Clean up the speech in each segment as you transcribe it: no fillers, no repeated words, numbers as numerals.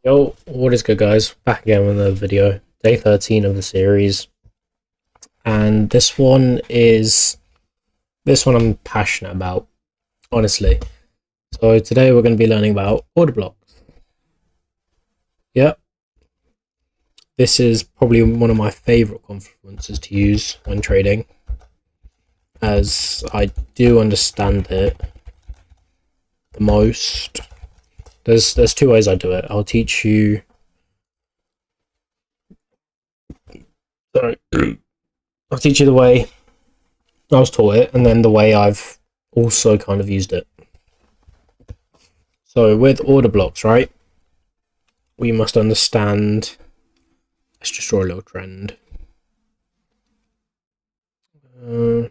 Yo, what is good, guys? Back again with another video. Day 13 of the series. And this one I'm passionate about, honestly. So today we're going to be learning about order blocks. Yep. This is probably one of my favorite confluences to use when trading, as I do understand it the most. There's two ways I do it. I'll teach you the way I was taught it, and then the way I've also kind of used it. So with order blocks, right, we must understand. Let's just draw a little trend. Okay.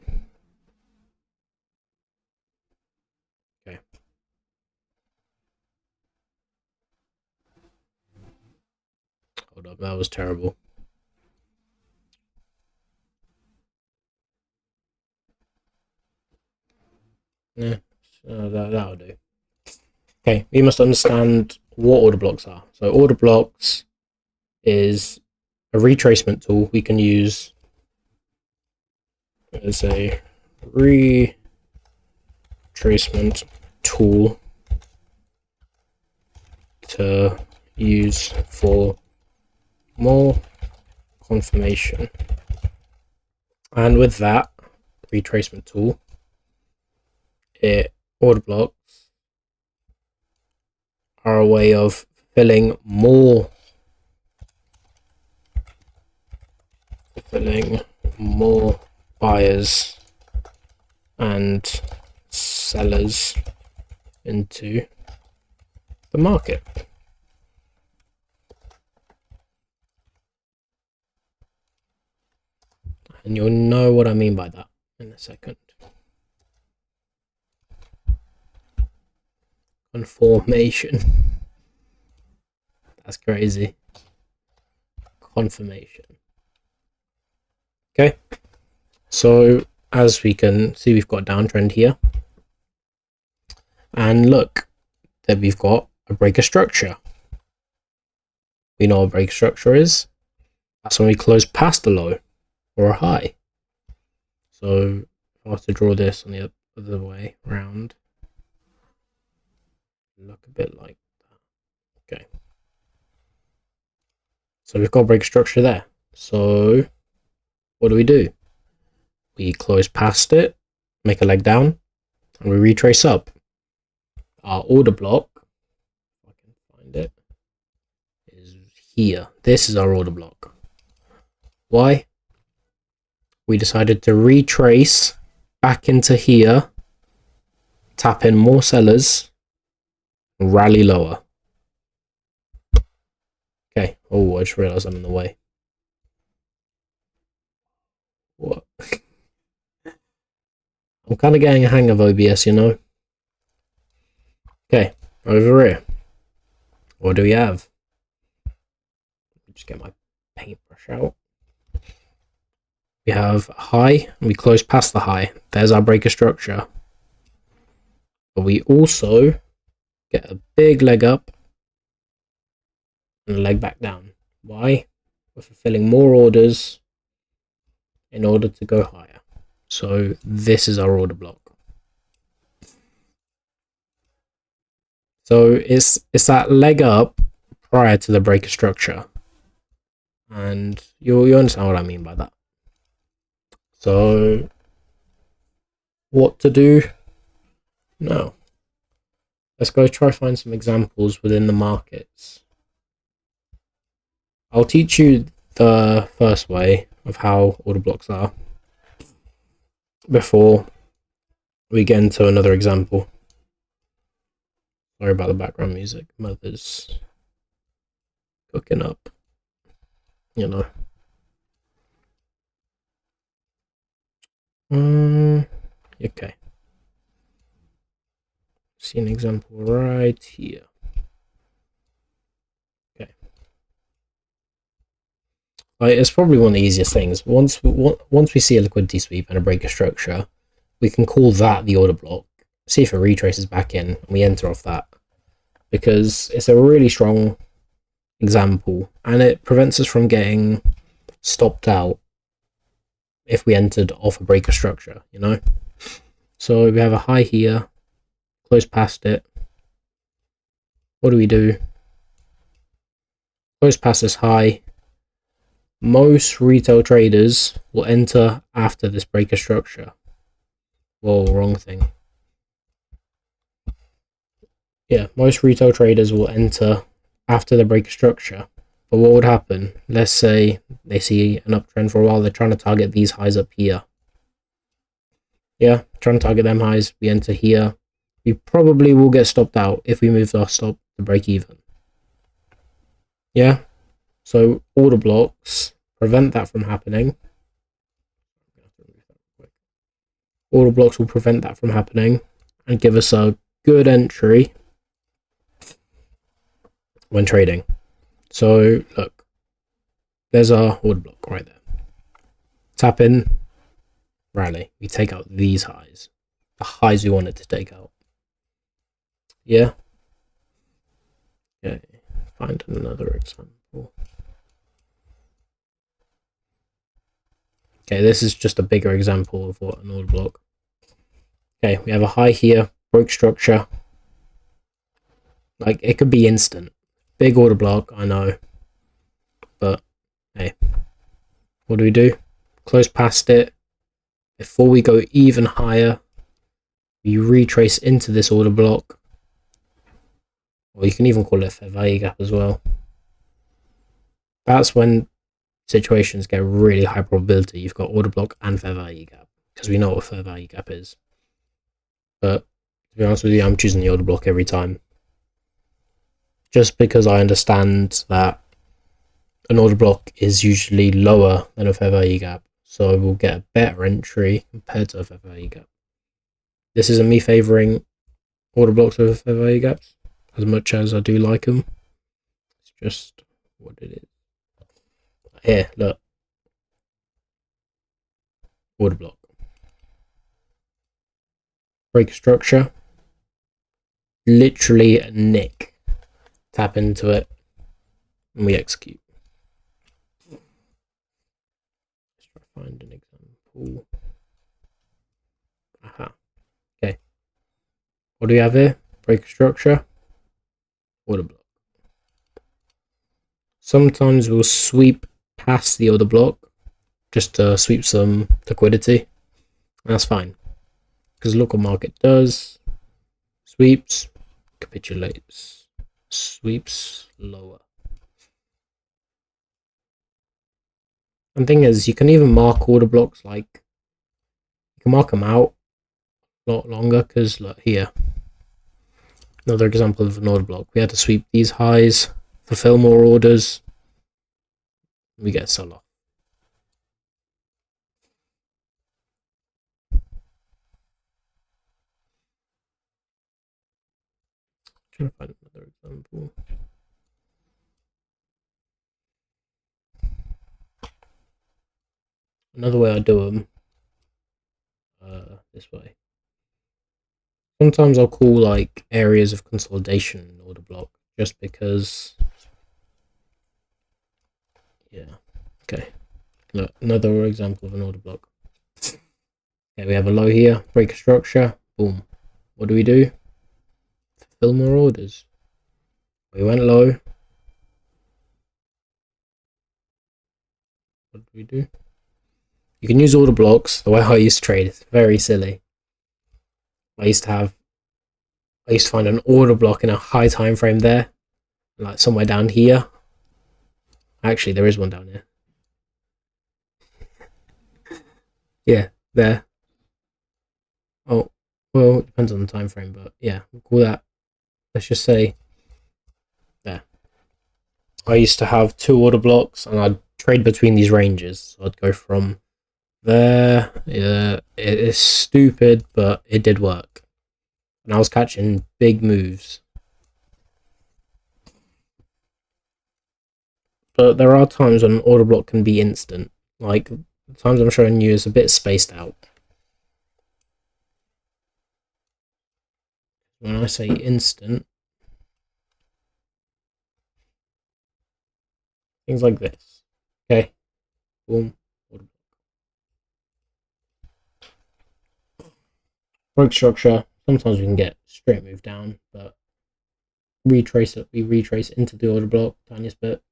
Hold up, that was terrible. Yeah, so that'll do. Okay, we must understand what order blocks are. So order blocks is a retracement tool we can use as a retracement tool to use for more confirmation. And with that retracement tool, order blocks are a way of filling more buyers and sellers into the market. And you'll know what I mean by that in a second. Confirmation. That's crazy. Confirmation. Okay. So as we can see, we've got a downtrend here. And look, that we've got a breaker structure. We know what a breaker structure is. That's when we close past a low or a high. So if I was to draw this on the other way around, look a bit like that. Okay. So we've got a breaker structure there. So what do? We close past it, make a leg down, and we retrace up. Our order block, if I can find it, is here. This is our order block. Why? We decided to retrace back into here, tap in more sellers, and rally lower. Okay. Oh, I just realized I'm in the way. What? I'm kind of getting a hang of OBS, you know. Okay, over here. What do we have? Just get my paintbrush out. We have a high, and we close past the high. There's our breaker structure. But we also get a big leg up and a leg back down. Why? We're fulfilling more orders in order to go higher. So this is our order block. So it's that leg up prior to the breaker structure. And you understand what I mean by that. So what to do? No. Let's go try find some examples within the markets. I'll teach you the first way of how order blocks are before we get into another example. Sorry about the background music. Mother's cooking up, you know. Okay. See an example right here. Okay. Like, it's probably one of the easiest things. Once we see a liquidity sweep and a breaker structure, we can call that the order block. See if it retraces back in, and we enter off that, because it's a really strong example, and it prevents us from getting stopped out if we entered off a breaker structure, you know? So we have a high here, close past it. What do? Close past this high. Most retail traders will enter after this breaker structure. Whoa, wrong thing. Yeah, most retail traders will enter after the breaker structure. But what would happen? Let's say they see an uptrend for a while, they're trying to target these highs up here. Yeah, trying to target them highs, we enter here. We probably will get stopped out if we move our stop to break even. Yeah, so order blocks prevent that from happening. Order blocks will prevent that from happening and give us a good entry when trading. So look, there's our order block right there. Tap in, rally. We take out these highs, the highs we wanted to take out. Yeah. Okay. Find another example. Okay, this is just a bigger example of what an order block. Okay, we have a high here, broke structure. Like, it could be instant. Big order block, I know. But, hey. What do? Close past it. Before we go even higher, we retrace into this order block. Or you can even call it a fair value gap as well. That's when situations get really high probability. You've got order block and fair value gap, because we know what fair value gap is. But to be honest with you, I'm choosing the order block every time. Just because I understand that an order block is usually lower than a fair value gap. So we'll get a better entry compared to a fair value gap. This isn't me favouring order blocks over fair value gaps, as much as I do like them. It's just what it is. Here, look. Order block. Break structure. Literally a nick. Tap into it. And we execute. Let's try to find an example. Aha. Okay. What do we have here? Break structure. Order block. Sometimes we'll sweep past the order block just to sweep some liquidity. That's fine. Because look what market does. Sweeps, capitulates, sweeps lower. And thing is, you can even mark order blocks, like you can mark them out a lot longer, because look here, another example of an order block. We had to sweep these highs, fulfill more orders, we get a sell off. Trying to find another example. Another way I do them, this way. Sometimes I'll call like areas of consolidation an order block, just because. Yeah. Okay. Look, another example of an order block. Okay, we have a low here, break a structure, boom. What do? Fulfill more orders. We went low. What do? You can use order blocks the way I used to trade. It's very silly. I used to find an order block in a high time frame there, like somewhere down here. Actually, there is one down here. Yeah, there. Oh, well, it depends on the time frame, but yeah, we'll call that. Let's just say there. I used to have 2 order blocks, and I'd trade between these ranges. So I'd go from there. Yeah, it is stupid, but it did work. And I was catching big moves. But there are times when an order block can be instant. Like, the times I'm showing you is a bit spaced out. When I say instant, things like this. Okay, boom, order block. Break structure. Sometimes we can get straight move down, but retrace it. We retrace into the order block, tiniest bit,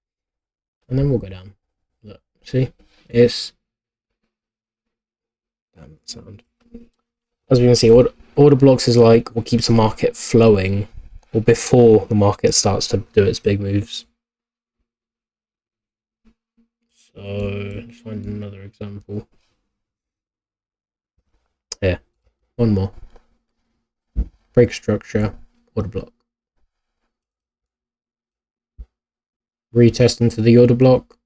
and then we'll go down. Look, see, it's damn sound. As we can see, order blocks is like what keeps the market flowing, or before the market starts to do its big moves. So let's find another example. Here, one more. Break structure, order block. Retest into the order block,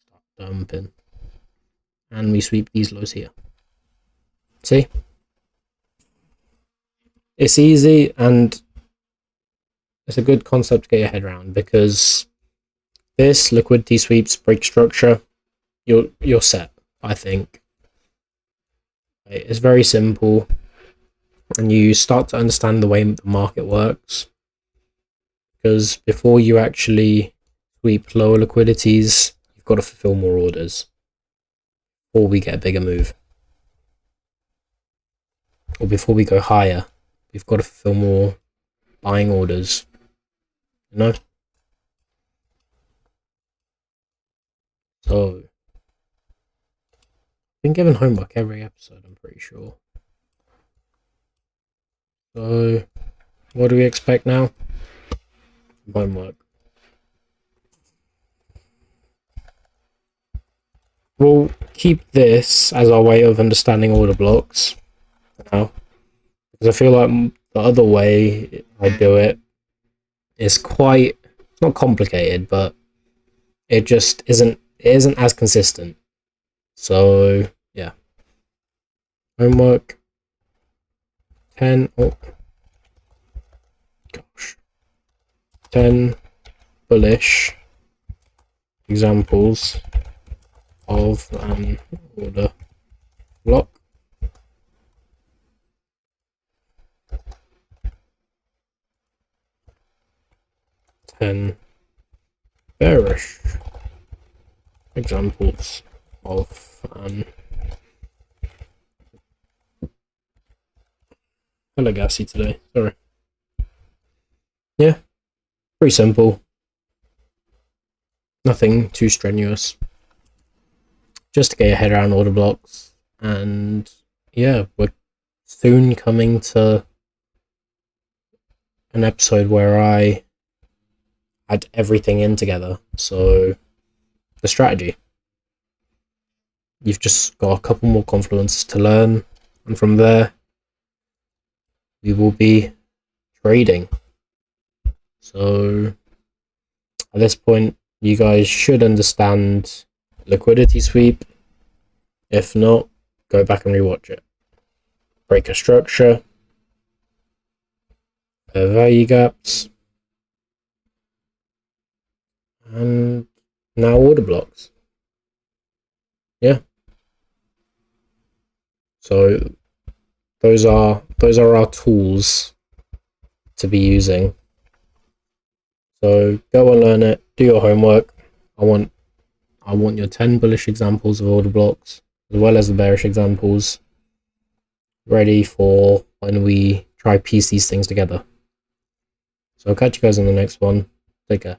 start dumping, and we sweep these lows here. See? It's easy and it's a good concept to get your head around, because this liquidity sweeps, break structure, you're set, I think. It's very simple, and you start to understand the way the market works, because before you actually sweep lower liquidities, you've got to fulfill more orders, or we get a bigger move. Or before we go higher, we've got to fulfill more buying orders. You know? So, I've been given homework every episode, I'm pretty sure. So, what do we expect now? Homework. We'll keep this as our way of understanding order blocks now, because I feel like the other way I do it is quite, not complicated, but it just isn't as consistent. So yeah, homework 10. Oh gosh, 10 bullish examples of an order block. Ten bearish examples of an hella gassy today, sorry. Yeah, pretty simple. Nothing too strenuous. Just to get your head around order blocks. And yeah, we're soon coming to an episode where I add everything in together. So the strategy. You've just got a couple more confluences to learn, and from there we will be trading. So at this point, you guys should understand liquidity sweep. If not, go back and rewatch it. Break a structure, value gaps, and now order blocks. Yeah. So those are our tools to be using. So go and learn it, do your homework. I want your 10 bullish examples of order blocks, as well as the bearish examples, ready for when we try piece these things together. So I'll catch you guys in the next one. Take care.